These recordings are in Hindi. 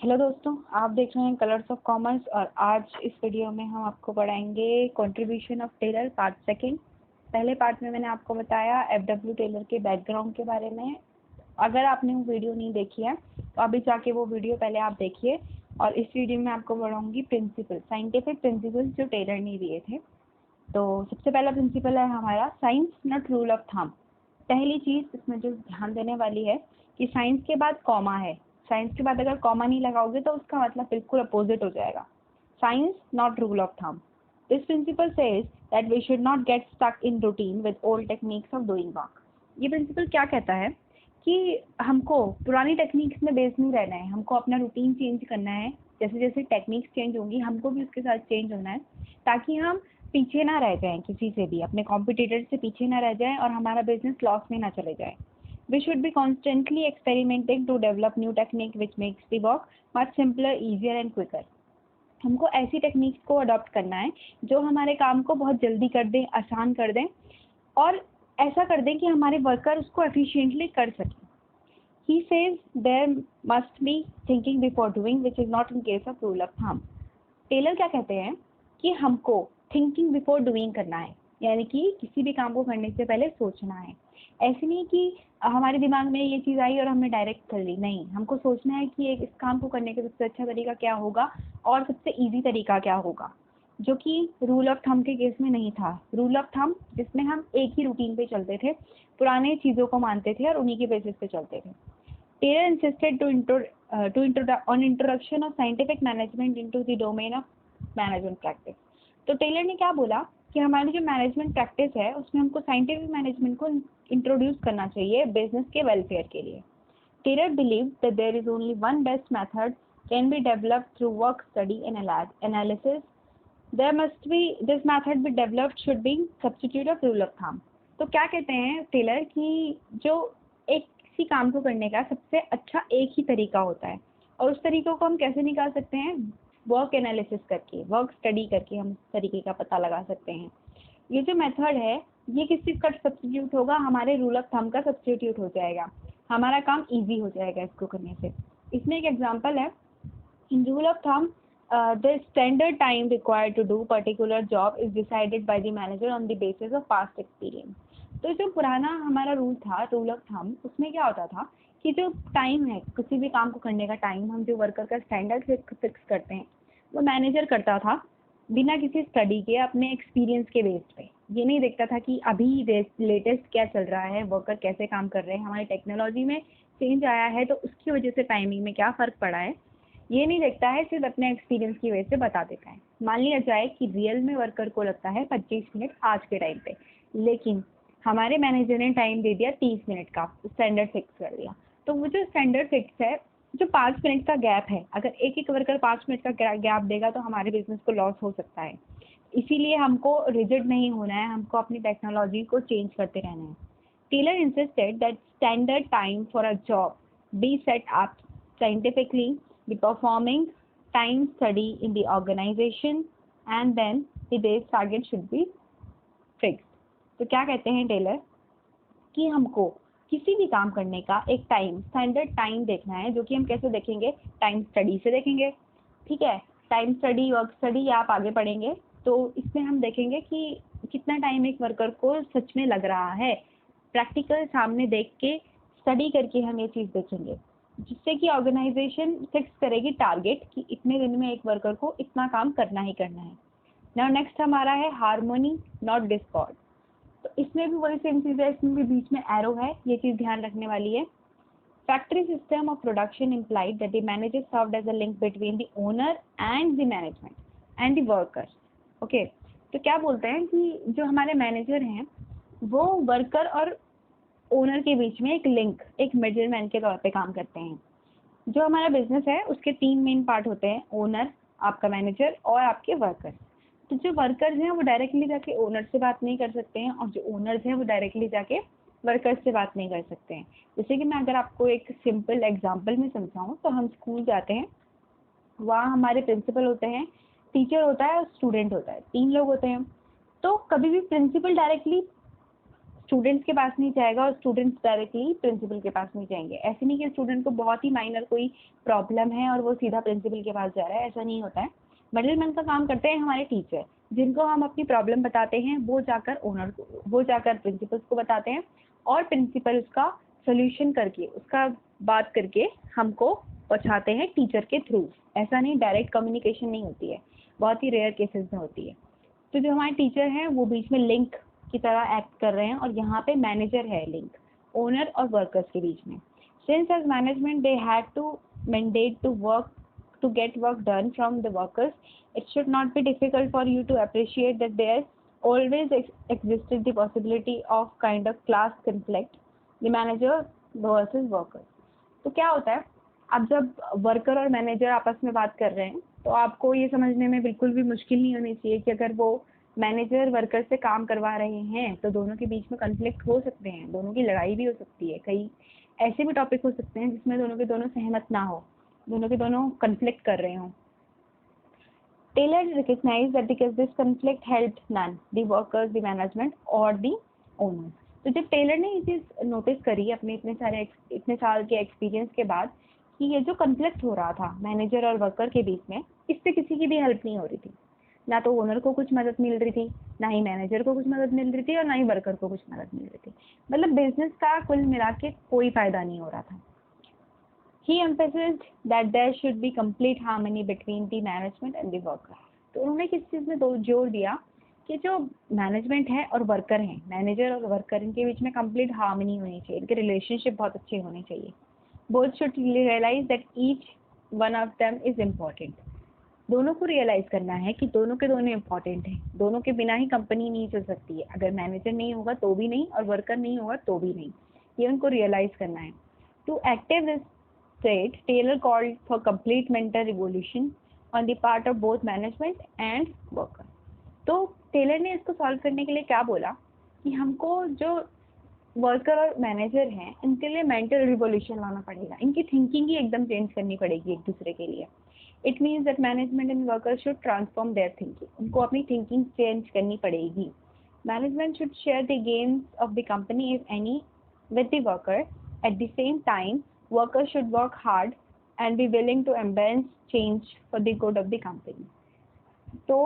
हेलो दोस्तों, आप देख रहे हैं कलर्स ऑफ कॉमर्स और आज इस वीडियो में हम आपको पढ़ाएंगे contribution of Taylor part second. पहले पार्ट में मैंने आपको बताया एफडब्ल्यू टेलर के बैकग्राउंड के बारे में। अगर आपने वो वीडियो नहीं देखी है तो अभी जाके वो वीडियो पहले आप देखिए। और इस वीडियो में आपको पढ़ाऊंगी प्रिंसिपल, साइंटिफिक प्रिंसिपल्स जो टेलर ने दिए थे। तो सबसे पहला प्रिंसिपल है हमारा science not rule of thumb. पहली चीज़ इसमें जो ध्यान देने वाली है कि साइंस के बाद कॉमा है। साइंस के बाद अगर कॉमा नहीं लगाओगे तो उसका मतलब बिल्कुल अपोजिट हो जाएगा। Science not rule of thumb. This principle says that we should not get stuck in routine with old techniques of doing work. ये प्रिंसिपल क्या कहता है कि हमको पुरानी टेक्निक्स में बेस्ड नहीं रहना है, हमको अपना रूटीन चेंज करना है। जैसे जैसे टेक्निक्स चेंज होंगी हमको भी उसके साथ चेंज होना है, ताकि हम पीछे ना रह जाएं, किसी से भी अपने कॉम्पिटिटर से पीछे ना रह जाएं और हमारा बिजनेस लॉस में ना चले जाए। We should be constantly experimenting to develop new technique which makes the work much simpler, easier and quicker. हमको ऐसी टेक्निक्स को अडॉप्ट करना है जो हमारे काम को बहुत जल्दी कर दें, आसान कर दें और ऐसा कर दें कि हमारे वर्कर उसको एफिशिएंटली कर सकें। He says there must be thinking before doing, which is not in case of rule of thumb. Taylor क्या कहते हैं कि हमको थिंकिंग बिफोर डूइंग करना है, यानी कि किसी भी काम को करने से पहले सोचना है। ऐसे नहीं कि हमारे दिमाग में ये चीज़ आई और हमने डायरेक्ट कर ली, नहीं, हमको सोचना है कि इस काम को करने का सबसे अच्छा तरीका क्या होगा और सबसे इजी तरीका क्या होगा, जो कि रूल ऑफ थंब के केस में नहीं था। रूल ऑफ थंब जिसमें हम एक ही रूटीन पे चलते थे, पुराने चीज़ों को मानते थे और उन्हीं के बेसिस पे चलते थे। Taylor insisted on introduction of scientific management into the domain of management practice. तो टेलर ने क्या बोला कि हमारी जो मैनेजमेंट प्रैक्टिस है उसमें हमको साइंटिफिक मैनेजमेंट को इंट्रोड्यूस करना चाहिए बिजनेस के वेलफेयर के लिए। Taylor believe that there is only one best method can be developed through work study and analysis. There must be this method be developed should be substitute of rule of thumb. तो क्या कहते हैं टेलर कि जो एक किसी काम को करने का सबसे अच्छा एक ही तरीका होता है और उस तरीकों को हम कैसे निकाल सकते हैं, वर्क एनालिसिस करके, वर्क स्टडी करके हम उस तरीके का पता लगा सकते हैं। ये जो मेथड है ये किस चीज़ का सब्स्टिट्यूट होगा, हमारे रूल ऑफ थंब का सब्स्टिट्यूट हो जाएगा, हमारा काम इजी हो जाएगा इसको करने से। इसमें एक एग्जांपल है, in rule of thumb the standard time required to do particular job is decided by the manager on the basis of past experience. तो जो पुराना हमारा रूल था, रूल ऑफ थंब, उसमें क्या होता था कि जो टाइम है, किसी भी काम को करने का टाइम हम जो वर्कर का स्टैंडर्ड फिक्स करते हैं वो मैनेजर करता था बिना किसी स्टडी के, अपने एक्सपीरियंस के बेस पे। ये नहीं देखता था कि अभी लेटेस्ट क्या चल रहा है, वर्कर कैसे काम कर रहे हैं, हमारी टेक्नोलॉजी में चेंज आया है तो उसकी वजह से टाइमिंग में क्या फ़र्क पड़ा है, ये नहीं देखता है, सिर्फ अपने एक्सपीरियंस की वजह से बता देता है। मान लिया जाए कि रियल में वर्कर को लगता है 25 मिनट आज के टाइम पे, लेकिन हमारे मैनेजर ने टाइम दे दिया 30 मिनट का, स्टैंडर्ड फिक्स कर दिया। तो वो जो स्टैंडर्ड फिक्स है, जो 5 मिनट का गैप है, अगर एक एक वर्कर 5 मिनट का गैप देगा तो हमारे बिजनेस को लॉस हो सकता है। इसीलिए हमको रिजिड नहीं होना है, हमको अपनी टेक्नोलॉजी को चेंज करते रहना है। Taylor insisted that standard time for a job be set up scientifically, the performing time study in the organization and then the day's target should be fixed. तो क्या कहते हैं टेलर कि हमको किसी भी काम करने का एक टाइम, स्टैंडर्ड टाइम देखना है, जो कि हम कैसे देखेंगे, टाइम स्टडी से देखेंगे। ठीक है, टाइम स्टडी, वर्क स्टडी आप आगे पढ़ेंगे तो इसमें हम देखेंगे कि कितना टाइम एक वर्कर को सच में लग रहा है, प्रैक्टिकल सामने देख के स्टडी करके हम ये चीज़ देखेंगे, जिससे कि ऑर्गेनाइजेशन फिक्स करेगी टारगेट कि इतने दिन में एक वर्कर को इतना काम करना ही करना है। नाउ नेक्स्ट हमारा है हार्मोनी नॉट डिस्कॉर्ड। तो इसमें भी वही सेम चीज़ है, इसमें भी बीच में एरो है, ये चीज़ ध्यान रखने वाली है। Factory system of production implied that the manager served as a link between the owner and the management and the worker. Okay, तो क्या बोलते हैं कि जो हमारे मैनेजर हैं वो वर्कर और ओनर के बीच में एक लिंक, एक मिडलमैन के तौर पे काम करते हैं। जो हमारा बिजनेस है उसके 3 मेन पार्ट होते हैं, ओनर, आपका मैनेजर और आपके वर्कर। तो जो वर्कर्स हैं वो डायरेक्टली जाके ओनर से बात नहीं कर सकते हैं और जो ओनर्स हैं वो डायरेक्टली जाके वर्कर्स से बात नहीं कर सकते हैं। जैसे कि मैं अगर आपको एक सिंपल एग्जाम्पल में समझाऊँ तो हम स्कूल जाते हैं, वहाँ हमारे प्रिंसिपल होते हैं, टीचर होता है और स्टूडेंट होता है, 3 लोग होते हैं। तो कभी भी प्रिंसिपल डायरेक्टली स्टूडेंट्स के पास नहीं जाएगा और स्टूडेंट्स डायरेक्टली प्रिंसिपल के पास नहीं जाएंगे। ऐसे नहीं कि स्टूडेंट को बहुत ही माइनर कोई प्रॉब्लम है और वो सीधा प्रिंसिपल के पास जा रहा है, ऐसा नहीं होता है। मिडिलमैन का काम करते हैं हमारे टीचर, जिनको हम अपनी प्रॉब्लम बताते हैं, वो जाकर प्रिंसिपल्स को बताते हैं और प्रिंसिपल उसका सोल्यूशन करके, उसका बात करके हमको पहुँचाते हैं टीचर के थ्रू। ऐसा नहीं, डायरेक्ट कम्युनिकेशन नहीं होती है, बहुत ही रेयर केसेस में होती है। तो जो हमारे टीचर हैं वो बीच में लिंक की तरह एक्ट कर रहे हैं और यहाँ पे मैनेजर है लिंक, ओनर और वर्कर्स के बीच में। Since as management they had to mandate to get work done from the workers, it should not be difficult for you to appreciate that there always existed the possibility of kind of class conflict, the manager versus workers। तो क्या होता है, अब जब वर्कर और मैनेजर आपस में बात कर रहे हैं तो आपको ये समझने में बिल्कुल भी मुश्किल नहीं होनी चाहिए कि अगर वो मैनेजर वर्कर से काम करवा रहे हैं तो दोनों के बीच में कन्फ्लिक्ट हो सकते हैं, दोनों की लड़ाई भी हो सकती है, कई ऐसे भी टॉपिक हो सकते हैं जिसमें दोनों के दोनों सहमत ना हो, दोनों के दोनों कन्फ्लिक्ट कर रहे हों। Taylor recognize that because this conflict helped none, the workers, the management और द ओनर्स। तो जब टेलर ने ये चीज़ नोटिस करी अपने इतने साल के एक्सपीरियंस के बाद कि ये जो कन्फ्लिक्ट हो रहा था मैनेजर और वर्कर के बीच में, इससे किसी की भी हेल्प नहीं हो रही थी। ना तो ओनर को कुछ मदद मिल रही थी, ना ही मैनेजर को कुछ मदद मिल रही थी और ना ही वर्कर को कुछ मदद मिल रही थी। मतलब बिजनेस का कुल मिला के कोई फायदा नहीं हो रहा था। He emphasized that there should be complete harmony between the management and the worker। तो उन्होंने किस चीज़ में जोर दिया कि जो मैनेजमेंट है और वर्कर हैं, मैनेजर और वर्कर, इनके बीच में कंप्लीट हार्मनी होनी चाहिए, इनके रिलेशनशिप बहुत अच्छे होने चाहिए। Both should realize that each one of them is important. दोनों को रियलाइज करना है कि दोनों के दोनों इम्पॉर्टेंट हैं, दोनों के बिना ही कंपनी नहीं चल सकती है। अगर मैनेजर नहीं होगा तो भी नहीं और वर्कर नहीं होगा तो भी नहीं, ये उनको रियलाइज करना है। To active this state, Taylor called for complete mental revolution on the part of both management and worker। तो टेलर ने इसको सॉल्व करने के लिए क्या बोला कि हमको जो वर्कर और मैनेजर हैं इनके लिए मेंटल रिवोल्यूशन लाना पड़ेगा, इनकी थिंकिंग ही एकदम चेंज करनी पड़ेगी एक दूसरे के लिए। It means that management and worker should transform there thinking, उनको अपनी थिंकिंग चेंज करनी पड़ेगी। Management should share the gains of the company if any with the worker, at the same time workers should work hard and be willing to embrace change for the good of the company। तो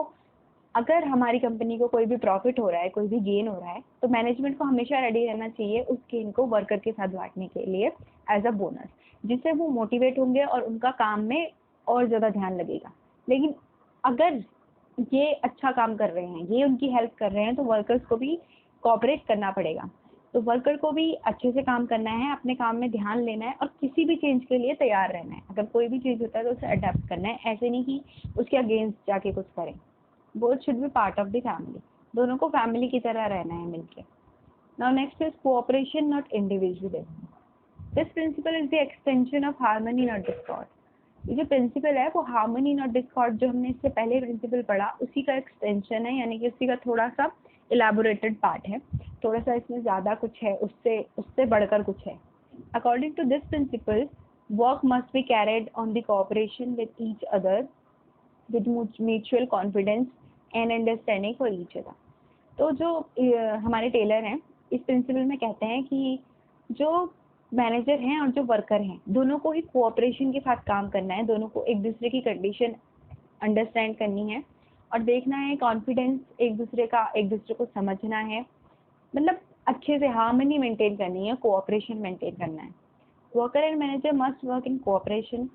अगर हमारी कंपनी को कोई भी प्रॉफिट हो रहा है, कोई भी गेन हो रहा है, तो मैनेजमेंट को हमेशा रेडी रहना चाहिए उस गेन को वर्कर के साथ बांटने के लिए एज अ बोनस, जिससे वो मोटिवेट होंगे और उनका काम में और ज़्यादा ध्यान लगेगा। लेकिन अगर ये अच्छा काम कर रहे हैं, ये उनकी हेल्प कर रहे हैं, तो वर्कर्स को भी कोऑपरेट करना पड़ेगा। तो वर्कर को भी अच्छे से काम करना है, अपने काम में ध्यान लेना है और किसी भी चेंज के लिए तैयार रहना है। अगर कोई भी चीज़ होता है तो उसे अडेप्ट करना है, ऐसे नहीं कि उसके अगेंस्ट जाके कुछ करें। Both should be part of the family, दोनों को फैमिली की तरह रहना है मिलके। Now next is cooperation not individualism. This principle is the extension of harmony not Discord. ये जो प्रिंसिपल है वो हार्मनी नॉट डिस्कॉर्ड, जो हमने इससे पहले प्रिंसिपल पढ़ा, उसी का एक्सटेंशन है, यानी कि उसी का थोड़ा सा इलेबोरेटेड पार्ट है, थोड़ा सा इसमें ज़्यादा कुछ है, उससे बढ़कर कुछ है। According to this principle, work must be carried on the cooperation with each other with mutual confidence and understanding for each other. तो जो हमारे टेलर हैं इस प्रिंसिपल में कहते हैं कि जो मैनेजर हैं और जो वर्कर हैं, दोनों को ही कोऑपरेशन के साथ काम करना है, दोनों को एक दूसरे की कंडीशन अंडरस्टैंड करनी है और देखना है, कॉन्फिडेंस एक दूसरे को समझना है, मतलब अच्छे से हार्मनी मेंटेन करनी है, कोऑपरेशन मेंटेन करना है। Worker and manager must work in cooperation.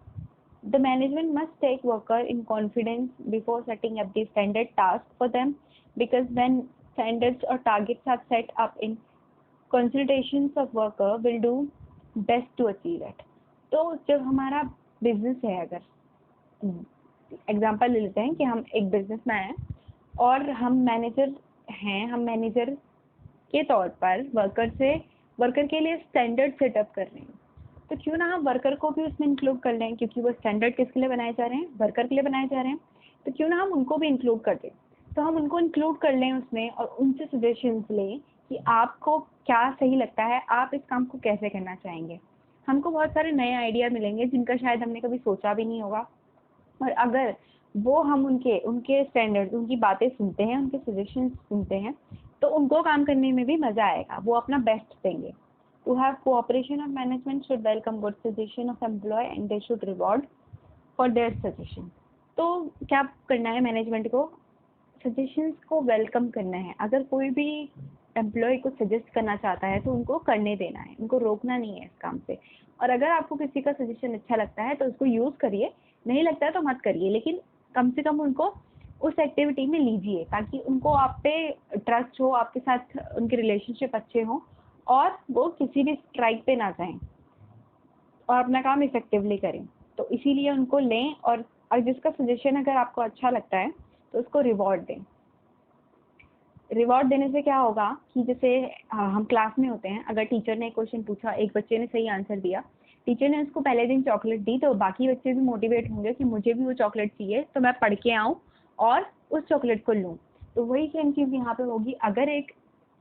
The management must take worker in confidence before setting up the standard task for them, because when standards और targets are set up in consultations of worker will do best to achieve it. तो जब हमारा बिजनेस है, अगर एग्जांपल ले लेते हैं कि हम एक बिजनेसमैन हैं और हम मैनेजर हैं, हम मैनेजर के तौर पर वर्कर के लिए स्टैंडर्ड सेटअप कर रहे हैं, तो क्यों ना हम वर्कर को भी उसमें इंक्लूड कर लें, क्योंकि वो स्टैंडर्ड किसके लिए बनाए जा रहे हैं, वर्कर के लिए बनाए जा रहे हैं, तो क्यों ना हम उनको भी इंक्लूड कर दें। तो हम उनको इंक्लूड कर लें उसमें और उनसे सजेशंस लें कि आपको क्या सही लगता है, आप इस काम को कैसे करना चाहेंगे। हमको बहुत सारे नए आइडिया मिलेंगे जिनका शायद हमने कभी सोचा भी नहीं होगा, और अगर वो हम उनके स्टैंडर्ड, उनकी बातें सुनते हैं, उनके सजेशंस सुनते हैं, तो उनको काम करने में भी मज़ा आएगा, वो अपना बेस्ट देंगे। To have cooperation of management should welcome good suggestion of employ and they should reward for their suggestion. तो क्या करना है मैनेजमेंट को, सजेशंस को वेलकम करना है। अगर कोई भी एम्प्लॉय को सजेस्ट करना चाहता है तो उनको करने देना है, उनको रोकना नहीं है इस काम से। और अगर आपको किसी का सजेशन अच्छा लगता है तो उसको यूज़ करिए, नहीं लगता है तो मत करिए, लेकिन कम से कम उनको उस एक्टिविटी में लीजिए ताकि उनको आप पे ट्रस्ट हो, आपके साथ उनके रिलेशनशिप अच्छे हों और वो किसी भी स्ट्राइक पे ना जाएं और अपना काम इफेक्टिवली करें। तो इसीलिए उनको लें और जिसका सजेशन अगर आपको अच्छा लगता है तो उसको रिवॉर्ड दें। रिवॉर्ड देने से क्या होगा कि जैसे हम क्लास में होते हैं, अगर टीचर ने क्वेश्चन पूछा, एक बच्चे ने सही आंसर दिया, टीचर ने उसको पहले दिन चॉकलेट दी, तो बाकी बच्चे भी मोटिवेट होंगे कि मुझे भी वो चॉकलेट चाहिए, तो मैं पढ़ के आऊँ और उस चॉकलेट को लूँ। तो वही सेम चीज़ यहाँ पे होगी, अगर एक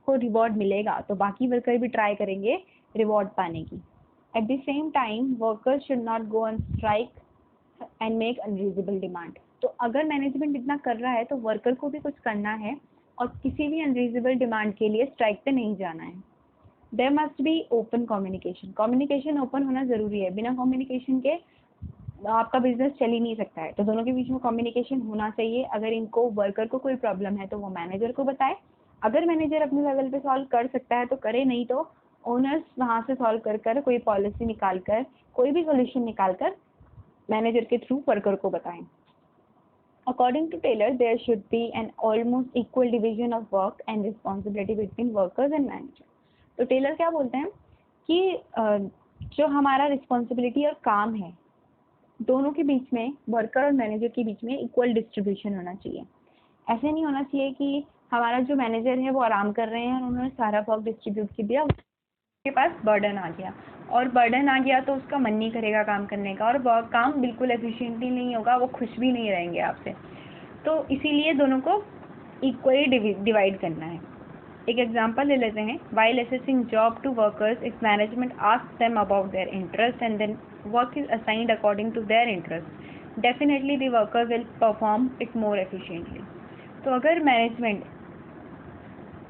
को रिवॉर्ड मिलेगा तो बाकी वर्कर भी ट्राई करेंगे रिवॉर्ड पाने की। At the same time workers should not go on strike and make unreasonable demand. तो अगर मैनेजमेंट इतना कर रहा है तो वर्कर को भी कुछ करना है और किसी भी अनरीजनेबल डिमांड के लिए स्ट्राइक पे नहीं जाना है। There must be open communication, communication open होना ज़रूरी है। बिना कम्युनिकेशन के आपका बिजनेस चल ही नहीं सकता है, तो दोनों के बीच में कम्युनिकेशन होना चाहिए। अगर इनको वर्कर को कोई प्रॉब्लम है तो वो मैनेजर को बताए, अगर मैनेजर अपने लेवल पे सॉल्व कर सकता है तो करे, नहीं तो ओनर्स वहाँ से सॉल्व कर कोई पॉलिसी निकाल कर, कोई भी सोल्यूशन निकाल कर मैनेजर के थ्रू वर्कर को बताएं। According to Taylor, there should be an almost equal division of work and responsibility between workers and manager. तो टेलर क्या बोलते हैं कि जो हमारा रिस्पॉन्सिबिलिटी और काम है दोनों के बीच में, वर्कर और मैनेजर के बीच में इक्वल डिस्ट्रीब्यूशन होना चाहिए। ऐसे नहीं होना चाहिए कि हमारा जो मैनेजर है वो आराम कर रहे हैं और उन्होंने सारा वर्क डिस्ट्रीब्यूट कर दिया, उसके पास बर्डन आ गया, और बर्डन आ गया तो उसका मन नहीं करेगा काम करने का और वर्क काम बिल्कुल एफिशिएंटली नहीं होगा, वो खुश भी नहीं रहेंगे आपसे। तो इसीलिए दोनों को इक्वली डिवाइड करना है। एक एग्जांपल ले लेते हैं। While assessing job to workers, if management asks them about their interest and then work is assigned according to their interest, definitely the worker will perform it more efficiently. तो अगर मैनेजमेंट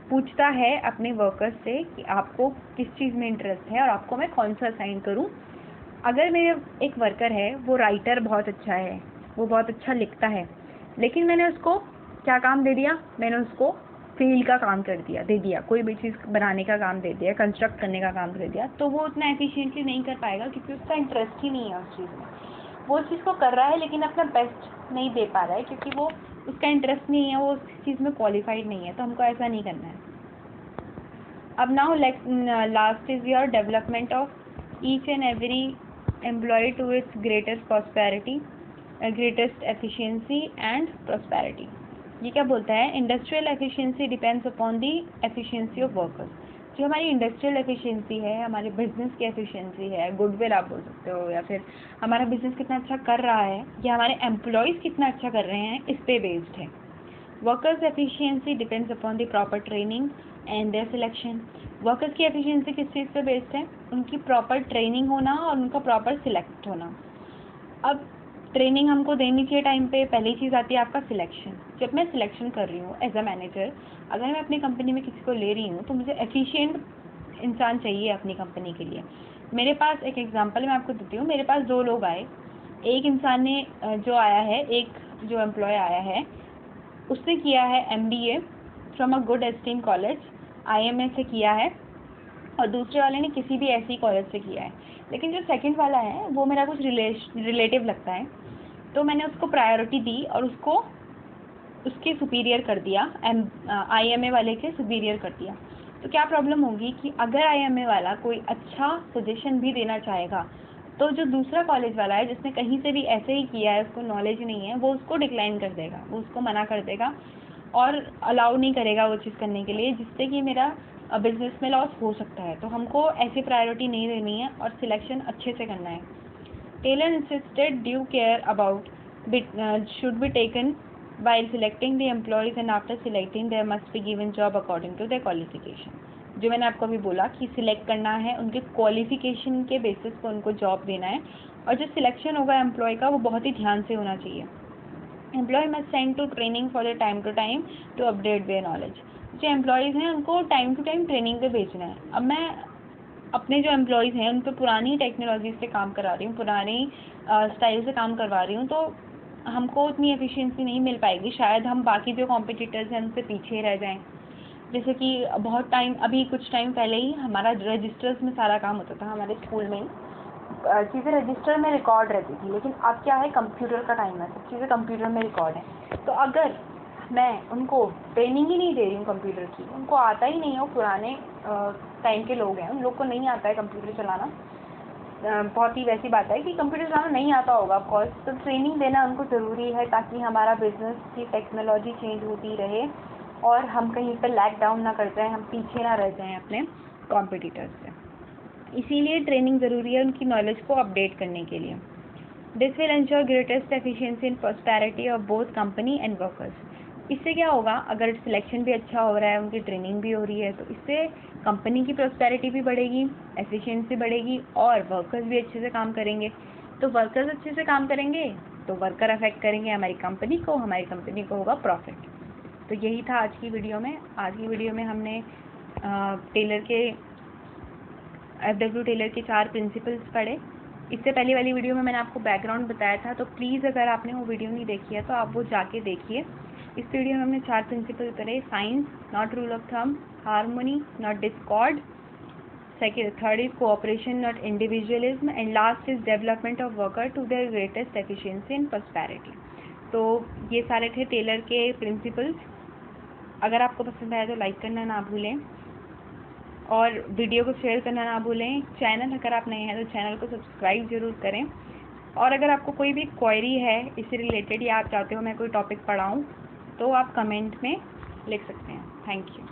पूछता है अपने वर्कर्स से कि आपको किस चीज़ में इंटरेस्ट है और आपको मैं कौन सा असाइन करूं, अगर मेरे एक वर्कर है वो राइटर बहुत अच्छा है, वो बहुत अच्छा लिखता है, लेकिन मैंने उसको क्या काम दे दिया, मैंने उसको फील्ड का काम दे दिया, कोई भी चीज़ बनाने का काम दे दिया, कंस्ट्रक्ट करने का काम दे दिया, तो वो उतना एफिशिएंटली नहीं कर पाएगा क्योंकि उसका इंटरेस्ट ही नहीं है उस चीज़ में। वो उस चीज़ को कर रहा है लेकिन अपना बेस्ट नहीं दे पा रहा है क्योंकि वो उसका इंटरेस्ट नहीं है, वो उस चीज़ में क्वालिफाइड नहीं है। तो हमको ऐसा नहीं करना है। अब now last is your development of each and every employ to its greatest prosperity, greatest efficiency and prosperity. ये क्या बोलता है, industrial efficiency depends upon the efficiency of workers. जो हमारी इंडस्ट्रियल एफिशिएंसी है, हमारे बिजनेस की एफिशिएंसी है, गुडविल आप बोल सकते हो, या फिर हमारा बिजनेस कितना अच्छा कर रहा है या हमारे एम्प्लॉयज़ कितना अच्छा कर रहे हैं, इस पे बेस्ड है। Workers efficiency depends upon the proper training and their selection. Workers की एफिशिएंसी किस चीज़ पे बेस्ड है, उनकी प्रॉपर ट्रेनिंग होना और उनका प्रॉपर सिलेक्ट होना। अब ट्रेनिंग हमको देनी चाहिए टाइम पे। पहली चीज़ आती है आपका सिलेक्शन। जब मैं सिलेक्शन कर रही हूँ एज अ मैनेजर, अगर मैं अपनी कंपनी में किसी को ले रही हूँ तो मुझे एफिशिएंट इंसान चाहिए अपनी कंपनी के लिए। मेरे पास एक एग्जांपल मैं आपको देती हूँ। मेरे पास 2 लोग आए, एक इंसान ने जो आया है, एक जो एम्प्लॉय आया है, उसने किया है MBA from a good esteem college, IMA से किया है, और दूसरे वाले ने किसी भी ऐसी कॉलेज से किया है। लेकिन जो सेकंड वाला है वो मेरा कुछ रिलेटिव लगता है, तो मैंने उसको प्रायोरिटी दी और उसको उसके सुपीरियर कर दिया, IMA वाले के सुपीरियर कर दिया। तो क्या प्रॉब्लम होगी कि अगर IMA वाला कोई अच्छा सजेशन भी देना चाहेगा तो जो दूसरा कॉलेज वाला है जिसने कहीं से भी ऐसे ही किया है, उसको नॉलेज नहीं है, वो उसको डिक्लाइन कर देगा, वो उसको मना कर देगा और अलाउ नहीं करेगा वो चीज़ करने के लिए, जिससे कि मेरा बिजनेस में लॉस हो सकता है। तो हमको ऐसी प्रायोरिटी नहीं देनी है और सिलेक्शन अच्छे से करना है। Taylor insisted due care about should be taken while selecting the employees, and after selecting there must be given job according to their qualification। जो मैंने आपको अभी बोला कि सिलेक्ट करना है, उनके क्वालिफिकेशन के बेसिस पर उनको जॉब देना है, और जो सिलेक्शन होगा एम्प्लॉय का वो बहुत ही ध्यान से होना चाहिए। Employ must send to training for the time to time to update their knowledge. जो एम्प्लॉयज़ हैं उनको टाइम टू टाइम ट्रेनिंग पे भेजना है। अब मैं अपने जो एम्प्लॉयज़ हैं उन पे पुरानी टेक्नोलॉजी से काम करा रही हूँ, पुरानी स्टाइल से काम करवा रही हूँ, तो हमको उतनी एफिशिएंसी नहीं मिल पाएगी। शायद हम बाकी जो कॉम्पिटिटर्स हैं उनसे पीछे रह जाएं। जैसे कि बहुत टाइम, अभी कुछ टाइम पहले ही हमारा रजिस्टर्स में सारा काम होता था हमारे स्कूल में ही, चीज़ें रजिस्टर में रिकॉर्ड रहती थी, लेकिन अब क्या है, कंप्यूटर का टाइम है, सब चीज़ें कंप्यूटर में रिकॉर्ड है। तो अगर मैं उनको ट्रेनिंग ही नहीं दे रही हूँ कंप्यूटर की, उनको आता ही नहीं है, वो पुराने टाइम के लोग हैं, उन लोग को नहीं आता है कंप्यूटर चलाना, बहुत ही वैसी बात है कि कंप्यूटर चलाना नहीं आता होगा ऑफकोर्स, तो ट्रेनिंग देना उनको ज़रूरी है ताकि हमारा बिजनेस की टेक्नोलॉजी चेंज होती रहे और हम कहीं पर लैग डाउन ना कर जाएं, हम पीछे ना रह जाएं अपने कॉम्पिटिटर्स से। इसीलिए ट्रेनिंग ज़रूरी है उनकी नॉलेज को अपडेट करने के लिए। This will ensure greatest efficiency in prosperity of both company and workers. इससे क्या होगा, अगर सिलेक्शन भी अच्छा हो रहा है, उनकी ट्रेनिंग भी हो रही है, तो इससे कंपनी की प्रॉस्पेरिटी भी बढ़ेगी, एफिशिएंसी बढ़ेगी और वर्कर्स भी अच्छे से काम करेंगे। तो वर्कर्स अच्छे से काम करेंगे तो वर्कर अफेक्ट करेंगे हमारी कंपनी को, हमारी कंपनी को होगा प्रॉफिट। तो यही था आज की वीडियो में। आज की वीडियो में हमने टेलर के FW टेलर के 4 प्रिंसिपल्स पढ़े। इससे पहले वाली वीडियो में मैंने आपको बैकग्राउंड बताया था, तो प्लीज़ अगर आपने वो वीडियो नहीं देखी है तो आप वो जाके देखिए। इस वीडियो में हमने 4 प्रिंसिपल पढ़े: science, not rule of thumb; harmony, not discord; third is cooperation, not individualism; and last is development of worker to their greatest efficiency and prosperity. तो ये सारे थे टेलर के प्रिंसिपल्स। अगर आपको पसंद आया तो लाइक करना ना भूलें और वीडियो को शेयर करना ना भूलें। चैनल, अगर आप नए हैं तो चैनल को सब्सक्राइब ज़रूर करें। और अगर आपको कोई भी क्वेरी है इससे रिलेटेड या आप चाहते हो मैं कोई टॉपिक पढ़ाऊँ तो आप कमेंट में लिख सकते हैं। Thank you.